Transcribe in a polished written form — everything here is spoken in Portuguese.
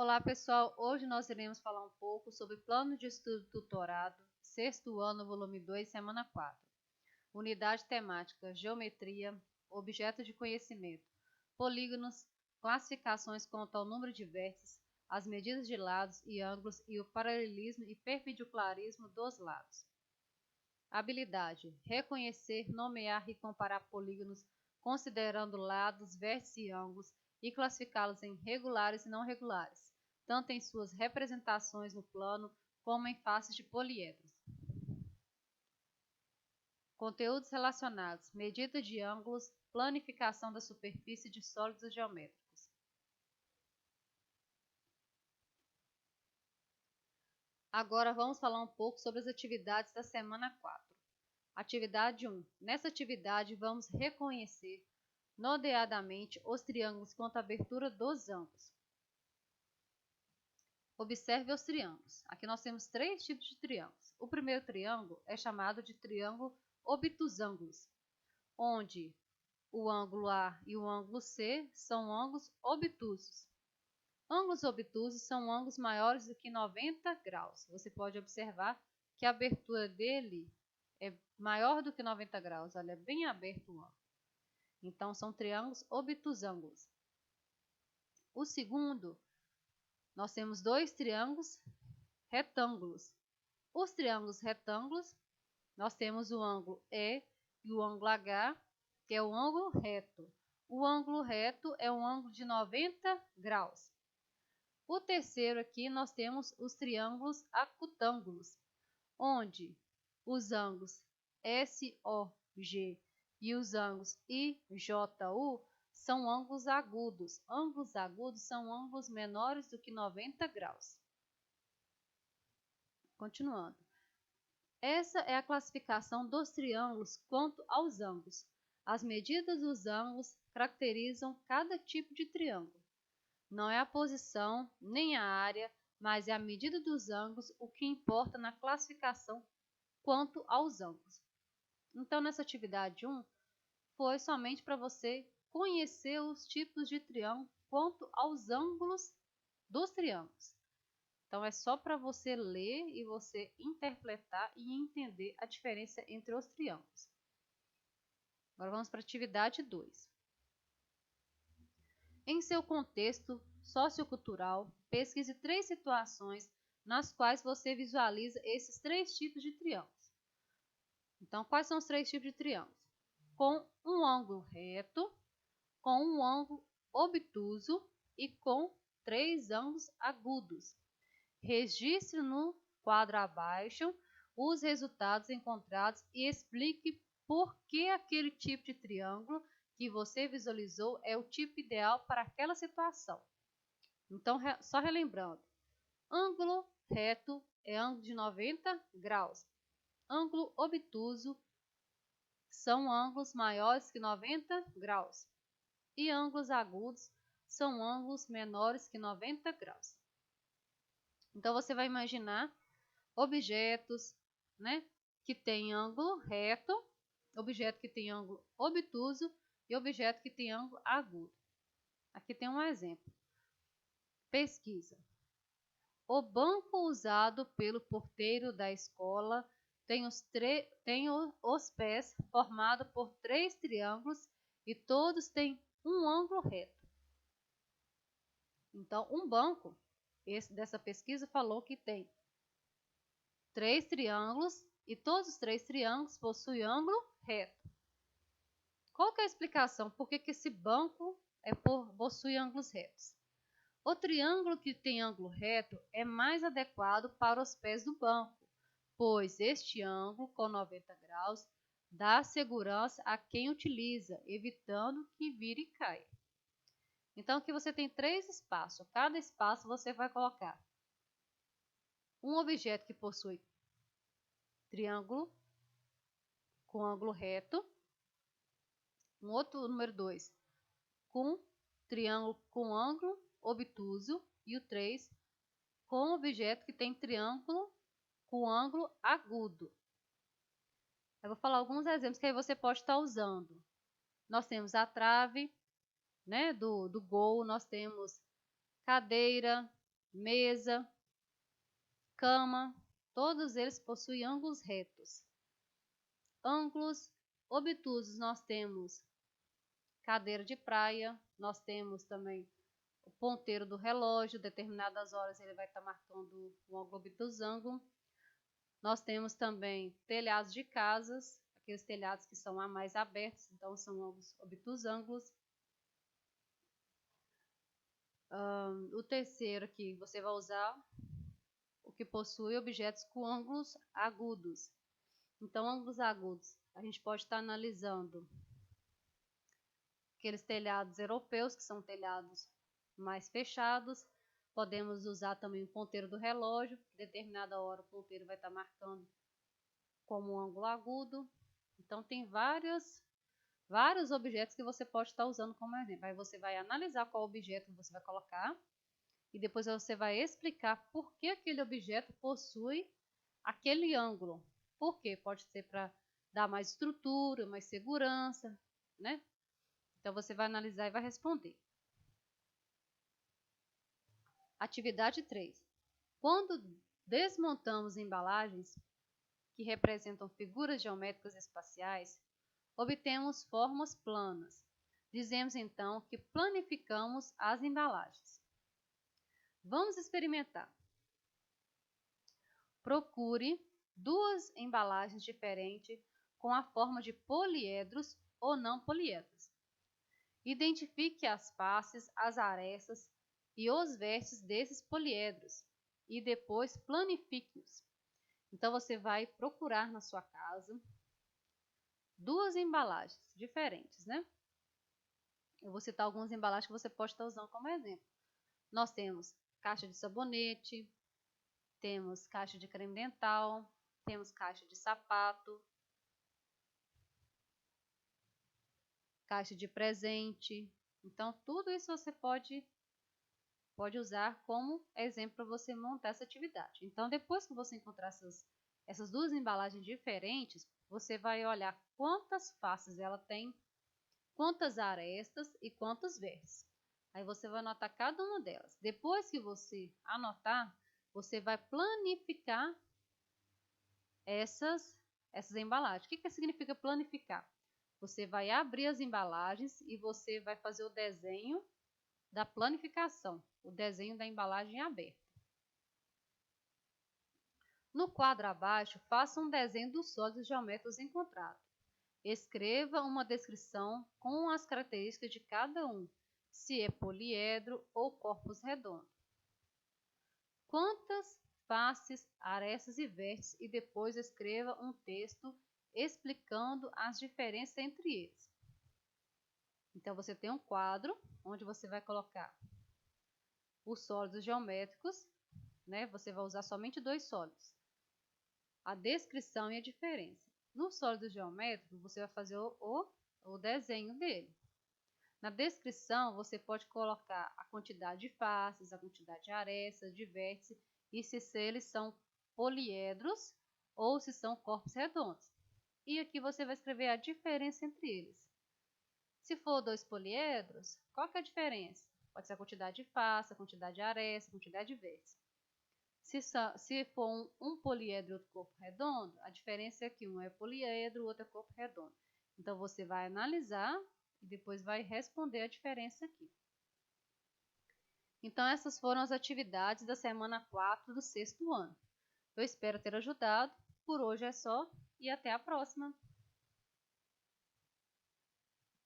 Olá pessoal, hoje nós iremos falar um pouco sobre plano de estudo tutorado, sexto ano, volume 2, semana 4. Unidade temática, geometria, objeto de conhecimento, polígonos, classificações quanto ao número de vértices, as medidas de lados e ângulos e o paralelismo e perpendicularismo dos lados. Habilidade, reconhecer, nomear e comparar polígonos, considerando lados, vértices e ângulos, e classificá-los em regulares e não regulares, tanto em suas representações no plano como em faces de poliedros. Conteúdos relacionados: medida de ângulos, planificação da superfície de sólidos geométricos. Agora vamos falar um pouco sobre as atividades da semana 4. Atividade 1. Nessa atividade vamos reconhecer nodeadamente os triângulos quanto à abertura dos ângulos. Observe os triângulos. Aqui nós temos três tipos de triângulos. O primeiro triângulo é chamado de triângulo obtusângulos, onde o ângulo A e o ângulo C são ângulos obtusos. Ângulos obtusos são ângulos maiores do que 90 graus. Você pode observar que a abertura dele é maior do que 90 graus. Olha, é bem aberto o ângulo. Então, são triângulos obtusângulos. O segundo, nós temos dois triângulos retângulos. Os triângulos retângulos, nós temos o ângulo E e o ângulo H, que é o ângulo reto. O ângulo reto é um ângulo de 90 graus. O terceiro aqui, nós temos os triângulos acutângulos, onde os ângulos SOG e os ângulos IJU são ângulos agudos. Ângulos agudos são ângulos menores do que 90 graus. Continuando. Essa é a classificação dos triângulos quanto aos ângulos. As medidas dos ângulos caracterizam cada tipo de triângulo. Não é a posição nem a área, mas é a medida dos ângulos o que importa na classificação quanto aos ângulos. Então, nessa atividade 1, foi somente para você conhecer os tipos de triângulo quanto aos ângulos dos triângulos. Então, é só para você ler e você interpretar e entender a diferença entre os triângulos. Agora vamos para a atividade 2. Em seu contexto sociocultural, pesquise 3 situações nas quais você visualiza esses 3 tipos de triângulos. Então, quais são os 3 tipos de triângulos? Com um ângulo reto, com um ângulo obtuso e com 3 ângulos agudos. Registre no quadro abaixo os resultados encontrados e explique por que aquele tipo de triângulo que você visualizou é o tipo ideal para aquela situação. Então, só relembrando, ângulo reto é ângulo de 90 graus. Ângulo obtuso são ângulos maiores que 90 graus. E ângulos agudos são ângulos menores que 90 graus. Então, você vai imaginar objetos, né, que tem ângulo reto, objeto que tem ângulo obtuso e objeto que tem ângulo agudo. Aqui tem um exemplo. Pesquisa. O banco usado pelo porteiro da escola tem os pés formados por 3 triângulos e todos têm um ângulo reto. Então, um banco, dessa pesquisa falou que tem 3 triângulos e todos os 3 triângulos possuem ângulo reto. Qual que é a explicação? Por que esse banco possui ângulos retos? O triângulo que tem ângulo reto é mais adequado para os pés do banco, pois este ângulo com 90 graus dá segurança a quem utiliza, evitando que vire e caia. Então, aqui você tem 3 espaços. Cada espaço você vai colocar um objeto que possui triângulo com ângulo reto, um outro número 2 com triângulo com ângulo obtuso e o 3 com objeto que tem triângulo com ângulo agudo. Eu vou falar alguns exemplos que aí você pode estar usando. Nós temos a trave, né, do gol, nós temos cadeira, mesa, cama, todos eles possuem ângulos retos. Ângulos obtusos nós temos cadeira de praia, nós temos também o ponteiro do relógio, determinadas horas ele vai estar marcando um ângulo obtusângulo. Nós temos também telhados de casas, aqueles telhados que são a mais abertos, então são ângulos obtusângulos. O terceiro aqui, você vai usar o que possui objetos com ângulos agudos. Então, ângulos agudos, a gente pode estar analisando aqueles telhados europeus, que são telhados mais fechados. Podemos usar também o ponteiro do relógio, que determinada hora o ponteiro vai estar marcando como um ângulo agudo. Então, tem vários objetos que você pode estar usando como exemplo. Aí você vai analisar qual objeto você vai colocar e depois você vai explicar por que aquele objeto possui aquele ângulo. Por quê? Pode ser para dar mais estrutura, mais segurança, né? Então você vai analisar e vai responder. Atividade 3. Quando desmontamos embalagens que representam figuras geométricas espaciais, obtemos formas planas. Dizemos então que planificamos as embalagens. Vamos experimentar. Procure duas embalagens diferentes com a forma de poliedros ou não poliedros. Identifique as faces, as arestas e os vértices desses poliedros e depois planifique-os. Então você vai procurar na sua casa duas embalagens diferentes, né? Eu vou citar algumas embalagens que você pode estar usando como exemplo. Nós temos caixa de sabonete, temos caixa de creme dental, temos caixa de sapato, caixa de presente. Então, tudo isso você pode usar como exemplo para você montar essa atividade. Então, depois que você encontrar essas duas embalagens diferentes, você vai olhar quantas faces ela tem, quantas arestas e quantos vértices. Aí você vai anotar cada uma delas. Depois que você anotar, você vai planificar essas embalagens. O que significa planificar? Você vai abrir as embalagens e você vai fazer o desenho da planificação, o desenho da embalagem aberta. No quadro abaixo, faça um desenho dos sólidos geométricos encontrados. Escreva uma descrição com as características de cada um, se é poliedro ou corpus redondo. Quantas faces, arestas e vértices e depois escreva um texto explicando as diferenças entre eles. Então você tem um quadro onde você vai colocar os sólidos geométricos, né? Você vai usar somente dois sólidos. A descrição e a diferença. No sólido geométrico, você vai fazer o desenho dele. Na descrição, você pode colocar a quantidade de faces, a quantidade de arestas, de vértices e se eles são poliedros ou se são corpos redondos. E aqui você vai escrever a diferença entre eles. Se for dois poliedros, qual que é a diferença? Pode ser a quantidade de face, a quantidade de aresta, a quantidade de vértices. Se for um poliedro e outro corpo redondo, a diferença é que um é poliedro, o outro é corpo redondo. Então você vai analisar e depois vai responder a diferença aqui. Então essas foram as atividades da semana 4 do 6º ano. Eu espero ter ajudado. Por hoje é só e até a próxima!